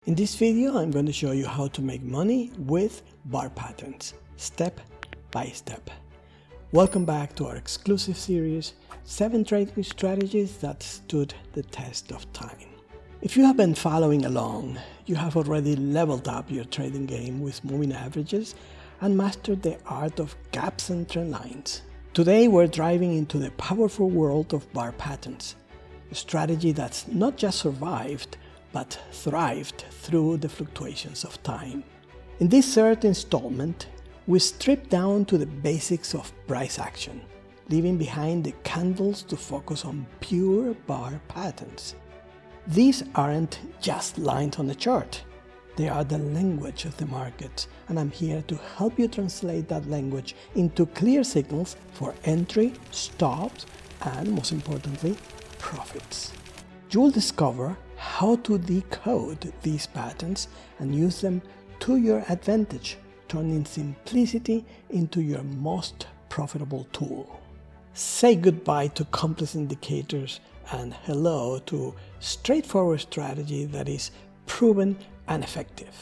In this video, I'm going to show you how to make money with bar patterns, step by step. Welcome back to our exclusive series, 7 trading strategies that stood the test of time. If you have been following along, you have already leveled up your trading game with moving averages and mastered the art of gaps and trend lines. Today, we're diving into the powerful world of bar patterns, a strategy that's not just survived, but thrived through the fluctuations of time. In this third installment, we strip down to the basics of price action, leaving behind the candles to focus on pure bar patterns. These aren't just lines on a chart, they are the language of the market, and I'm here to help you translate that language into clear signals for entry, stops, and most importantly, profits. You will discover how to decode these patterns and use them to your advantage, turning simplicity into your most profitable tool. Say goodbye to complex indicators and hello to straightforward strategy that is proven and effective.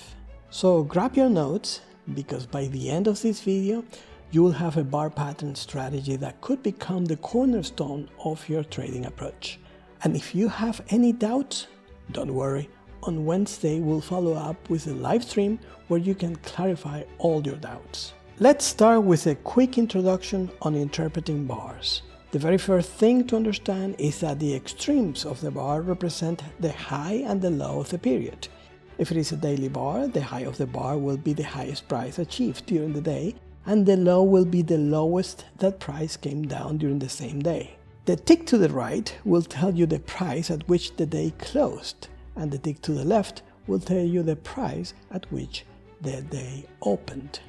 So grab your notes, because by the end of this video, you will have a bar pattern strategy that could become the cornerstone of your trading approach. And if you have any doubts, don't worry, on Wednesday we'll follow up with a live stream where you can clarify all your doubts. Let's start with a quick introduction on interpreting bars. The very first thing to understand is that the extremes of the bar represent the high and the low of the period. If it is a daily bar, the high of the bar will be the highest price achieved during the day, and the low will be the lowest that price came down during the same day. The tick to the right will tell you the price at which the day closed, and the tick to the left will tell you the price at which the day opened.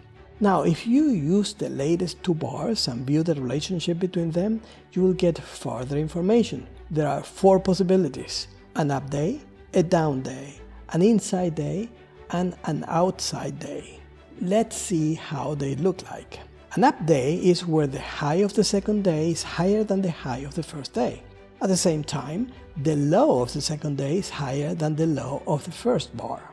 Now, if you use the latest 2 bars and view the relationship between them, you will get further information. There are 4 possibilities: an up day, a down day, an inside day, and an outside day. Let's see how they look like. An up day is where the high of the second day is higher than the high of the first day. At the same time, the low of the second day is higher than the low of the first bar.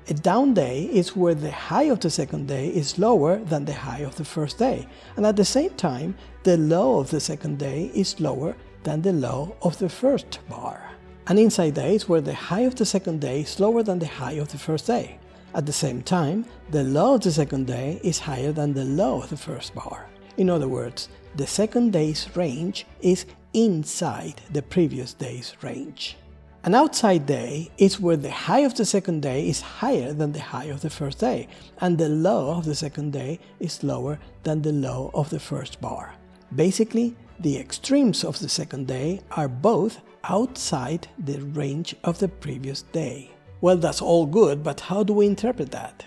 A down day is where the high of the second day is lower than the high of the first day, and at the same time, the low of the second day is lower than the low of the first bar. An inside day is where the high of the second day is lower than the high of the first day. At the same time, the low of the second day is higher than the low of the first bar. In other words, the second day's range is inside the previous day's range. An outside day is where the high of the second day is higher than the high of the first day, and the low of the second day is lower than the low of the first bar. Basically, the extremes of the second day are both outside the range of the previous day. Well, that's all good, but how do we interpret that?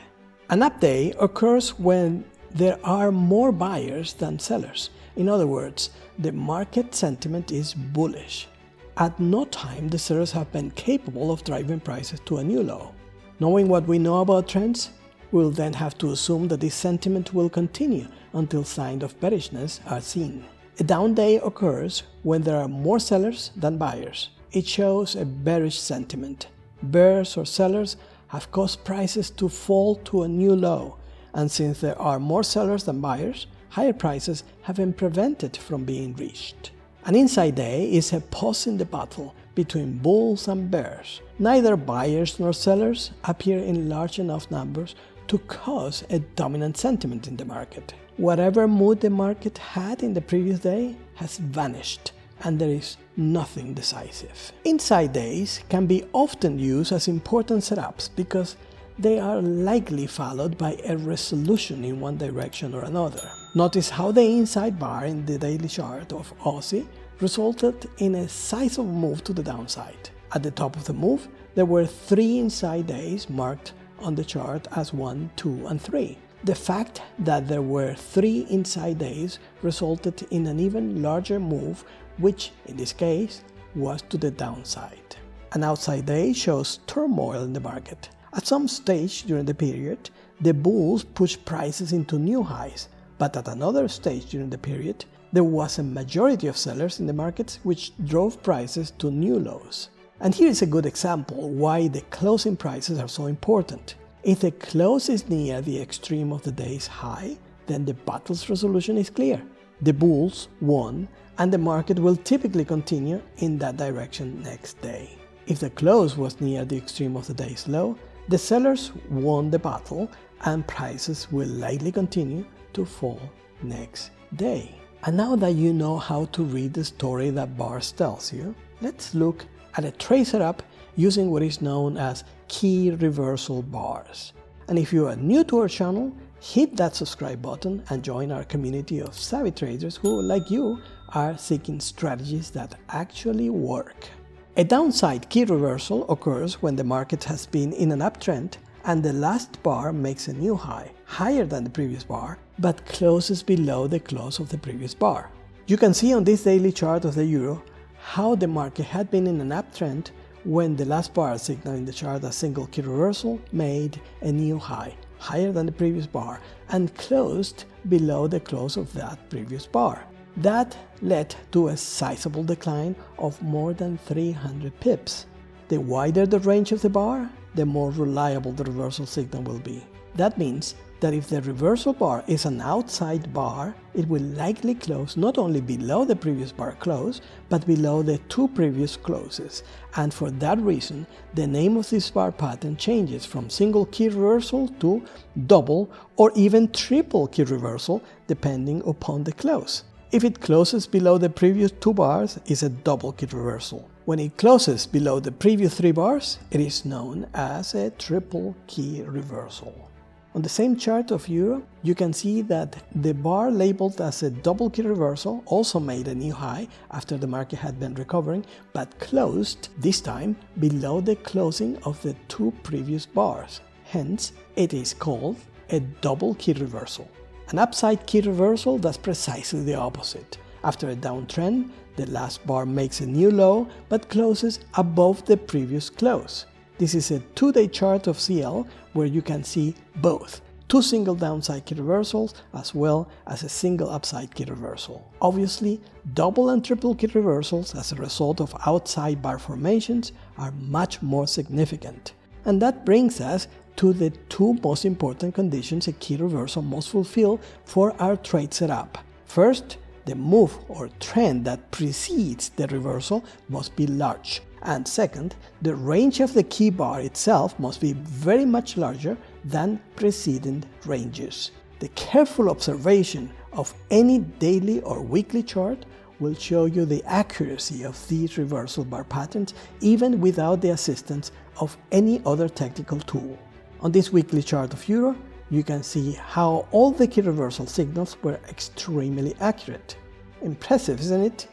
An up day occurs when there are more buyers than sellers. In other words, the market sentiment is bullish. At no time the sellers have been capable of driving prices to a new low. Knowing what we know about trends, we'll then have to assume that this sentiment will continue until signs of bearishness are seen. A down day occurs when there are more sellers than buyers. It shows a bearish sentiment. Bears or sellers have caused prices to fall to a new low, and since there are more sellers than buyers, higher prices have been prevented from being reached. An inside day is a pause in the battle between bulls and bears. Neither buyers nor sellers appear in large enough numbers to cause a dominant sentiment in the market. Whatever mood the market had in the previous day has vanished, and there is nothing decisive. Inside days can be often used as important setups because they are likely followed by a resolution in one direction or another. Notice how the inside bar in the daily chart of Aussie resulted in a sizable move to the downside. At the top of the move, there were 3 inside days marked on the chart as 1, 2, and 3. The fact that there were 3 inside days resulted in an even larger move, which in this case was to the downside. An outside day shows turmoil in the market. At some stage during the period, the bulls pushed prices into new highs, but at another stage during the period, there was a majority of sellers in the markets which drove prices to new lows. And here is a good example why the closing prices are so important. If the close is near the extreme of the day's high, then the battle's resolution is clear. The bulls won, and the market will typically continue in that direction next day. If the close was near the extreme of the day's low, the sellers won the battle, and prices will likely continue to fall next day. And now that you know how to read the story that bars tells you, let's look at a trade setup using what is known as key reversal bars. And if you are new to our channel, hit that subscribe button and join our community of savvy traders who, like you, are seeking strategies that actually work. A downside key reversal occurs when the market has been in an uptrend and the last bar makes a new high, higher than the previous bar, but closes below the close of the previous bar. You can see on this daily chart of the euro how the market had been in an uptrend when the last bar signal in the chart, a single key reversal, made a new high, higher than the previous bar, and closed below the close of that previous bar. That led to a sizable decline of more than 300 pips. The wider the range of the bar, the more reliable the reversal signal will be. That means that if the reversal bar is an outside bar, it will likely close not only below the previous bar close, but below the two previous closes. And for that reason, the name of this bar pattern changes from single key reversal to double or even triple key reversal, depending upon the close. If it closes below the previous two bars, it's a double key reversal. When it closes below the previous three bars, it is known as a triple key reversal. On the same chart of euro, you can see that the bar labeled as a double key reversal also made a new high after the market had been recovering, but closed, this time, below the closing of the two previous bars. Hence, it is called a double key reversal. An upside key reversal does precisely the opposite. After a downtrend, the last bar makes a new low, but closes above the previous close. This is a 2-day chart of CL where you can see both two single downside key reversals as well as a single upside key reversal. Obviously, double and triple key reversals as a result of outside bar formations are much more significant. And that brings us to the two most important conditions a key reversal must fulfill for our trade setup. First, the move or trend that precedes the reversal must be large. And second, the range of the key bar itself must be very much larger than preceding ranges. The careful observation of any daily or weekly chart will show you the accuracy of these reversal bar patterns even without the assistance of any other technical tool. On this weekly chart of euro, you can see how all the key reversal signals were extremely accurate. Impressive, isn't it?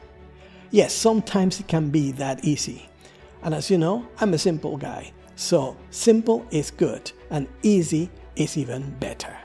Yes, sometimes it can be that easy. And as you know, I'm a simple guy, so simple is good and easy is even better.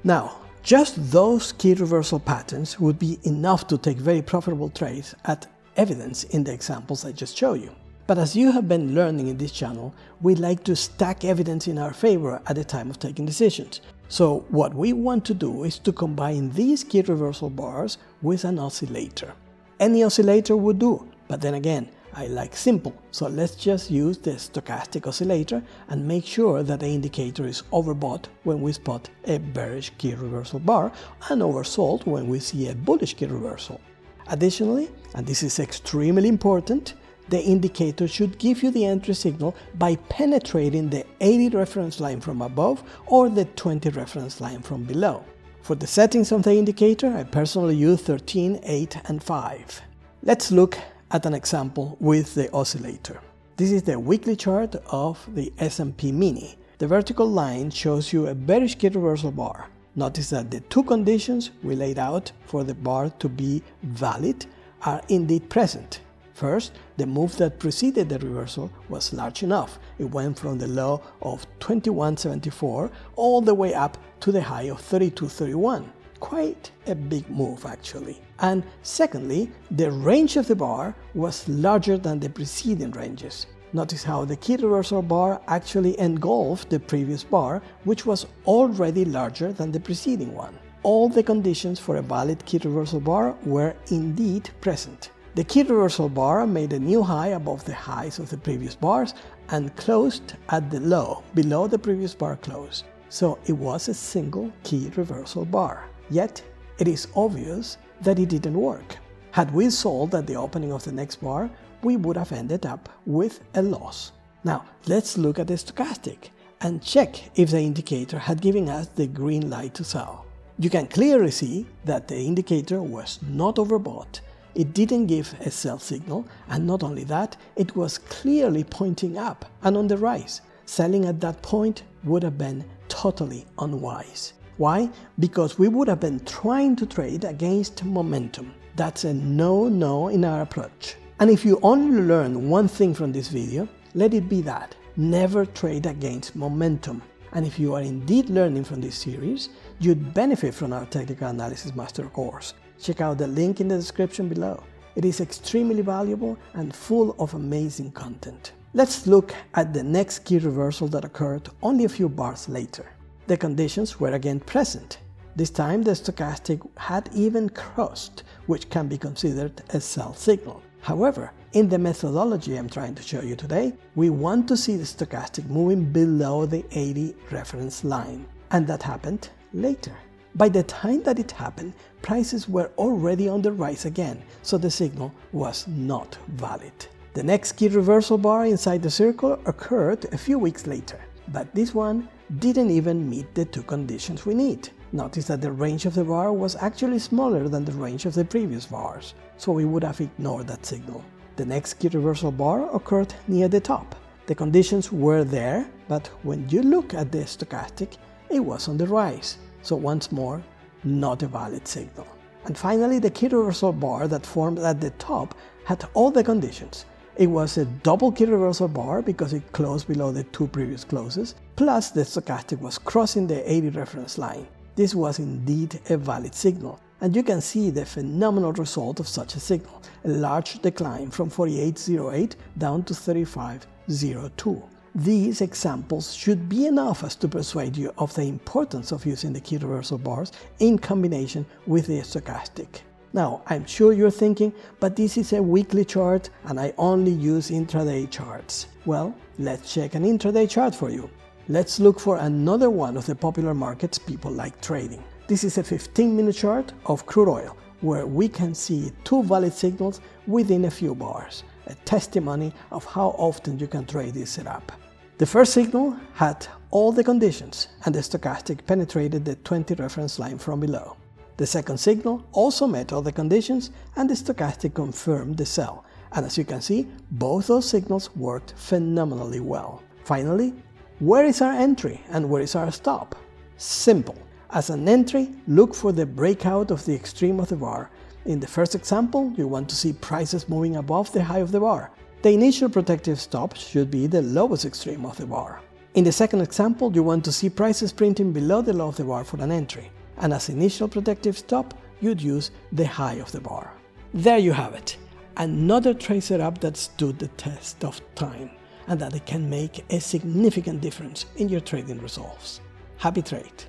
Now, just those key reversal patterns would be enough to take very profitable trades as evidence in the examples I just showed you. But as you have been learning in this channel, we like to stack evidence in our favor at the time of taking decisions. So what we want to do is to combine these key reversal bars with an oscillator. Any oscillator would do, but then again, I like simple, so let's just use the stochastic oscillator and make sure that the indicator is overbought when we spot a bearish key reversal bar and oversold when we see a bullish key reversal. Additionally, and this is extremely important, the indicator should give you the entry signal by penetrating the 80 reference line from above or the 20 reference line from below. For the settings of the indicator, I personally use 13, 8 and 5. Let's look at an example with the oscillator. This is the weekly chart of the S&P Mini. The vertical line shows you a bearish key reversal bar. Notice that the two conditions we laid out for the bar to be valid are indeed present. First, the move that preceded the reversal was large enough. It went from the low of 21.74 all the way up to the high of 32.31. Quite a big move actually. And secondly, the range of the bar was larger than the preceding ranges. Notice how the key reversal bar actually engulfed the previous bar, which was already larger than the preceding one. All the conditions for a valid key reversal bar were indeed present. The key reversal bar made a new high above the highs of the previous bars and closed at the low below the previous bar close. So it was a single key reversal bar. Yet it is obvious that it didn't work. Had we sold at the opening of the next bar, we would have ended up with a loss. Now let's look at the stochastic and check if the indicator had given us the green light to sell. You can clearly see that the indicator was not overbought. It didn't give a sell signal, and not only that, it was clearly pointing up and on the rise. Selling at that point would have been totally unwise. Why? Because we would have been trying to trade against momentum. That's a no-no in our approach. And if you only learn one thing from this video, let it be that. Never trade against momentum. And if you are indeed learning from this series, you'd benefit from our Technical Analysis Master course. Check out the link in the description below. It is extremely valuable and full of amazing content. Let's look at the next key reversal that occurred only a few bars later. The conditions were again present. This time the stochastic had even crossed, which can be considered a sell signal. However, in the methodology I'm trying to show you today, we want to see the stochastic moving below the 80 reference line, and that happened later. By the time that it happened, prices were already on the rise again, so the signal was not valid. The next key reversal bar inside the circle occurred a few weeks later, but this one didn't even meet the two conditions we need. Notice that the range of the bar was actually smaller than the range of the previous bars, so we would have ignored that signal. The next key reversal bar occurred near the top. The conditions were there, but when you look at the stochastic, it was on the rise. So once more, not a valid signal. And finally, the key reversal bar that formed at the top had all the conditions. It was a double key reversal bar because it closed below the two previous closes, plus the stochastic was crossing the 80 reference line. This was indeed a valid signal, and you can see the phenomenal result of such a signal, a large decline from 48.08 down to 35.02. These examples should be enough as to persuade you of the importance of using the key reversal bars in combination with the stochastic. Now, I'm sure you're thinking, but this is a weekly chart and I only use intraday charts. Well, let's check an intraday chart for you. Let's look for another one of the popular markets people like trading. This is a 15-minute chart of crude oil, where we can see two valid signals within a few bars, a testimony of how often you can trade this setup. The first signal had all the conditions, and the stochastic penetrated the 20 reference line from below. The second signal also met all the conditions, and the stochastic confirmed the sell, and as you can see, both those signals worked phenomenally well. Finally, where is our entry and where is our stop? Simple. As an entry, look for the breakout of the extreme of the bar. In the first example, you want to see prices moving above the high of the bar. The initial protective stop should be the lowest extreme of the bar. In the second example, you want to see prices printing below the low of the bar for an entry. And as initial protective stop, you'd use the high of the bar. There you have it. Another trade setup that stood the test of time, and that it can make a significant difference in your trading results. Happy trade!